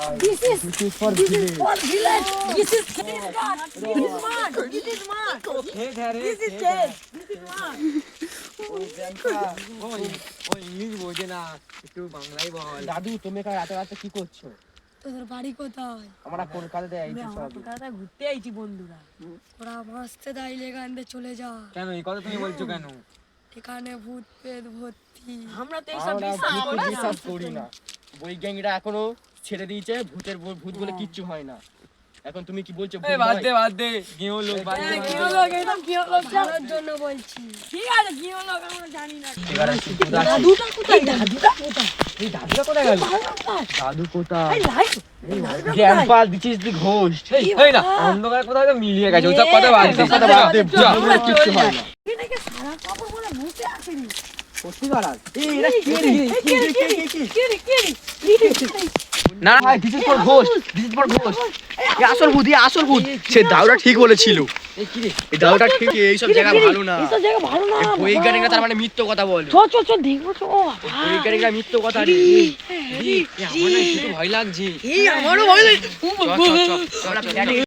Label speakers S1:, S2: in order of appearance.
S1: This is for village. This is God. This is man. This is man. This is dead. This is man.
S2: English বোঝে না, একটু বাংলাই বল।
S3: দাদু তুমি রাতে রাতে কি করছো?
S1: তোদের বাড়ি কোথায়?
S3: আমরা কলকাতাতে আইছি সব।
S1: কলকাতা ঘুরতে আইছি বন্ধুরা। ওরা মাস্তে দাইলে এখান থেকে চলে যা।
S2: কেন এই কথা তুমি বলছো কেন?
S1: এখানে ভূত প্রেত ভর্তি।
S3: আমরা বিশ্বাস করি না। বৈজ্ঞানিকরা এখনো ছেড়ে দিয়েছে ভূত বলে কিচ্ছু হয় না। এখন তুমি কি বলছো?
S2: বাদ দে গেও লোক বাদ দে।
S1: গেও লোক একদম গেও লোক জানার জন্য বলছি। ঠিক আছে গেও লোক আমরা জানি না। দাদুটা কোথায়?
S3: এই দাদুটা কোথায় গেল? দাদু কোথায়?
S1: এই light
S3: grandpa this the ghost.
S2: এই না অন্ধকার কোথায় তো মিলিয়ে গেছে। ওসব কথা বাদ দে।
S3: কিচ্ছু হয় না।
S1: এটাকে সারা কাপড় বলে মুখে আসেনি।
S3: সত্যি বাড়াল। এই এটা কি রে?
S2: না
S3: দিস ইজ ফর ঘোস্ট। এই আসল ভূত। সে দাদুটা ঠিক বলেছিল। এই দাদুটা ঠিক, এই সব জায়গা ভালো না।
S1: এইসব জায়গা ভালো না।
S3: বৈজ্ঞানিকরা তার মানে মিথ্যে কথা বলে।
S1: চ দেখো চ।
S3: বৈজ্ঞানিকরা মিথ্যে কথা রে।
S2: আমার না একটু ভয় লাগছে।
S1: আমারও ভয় লাগে।
S3: চল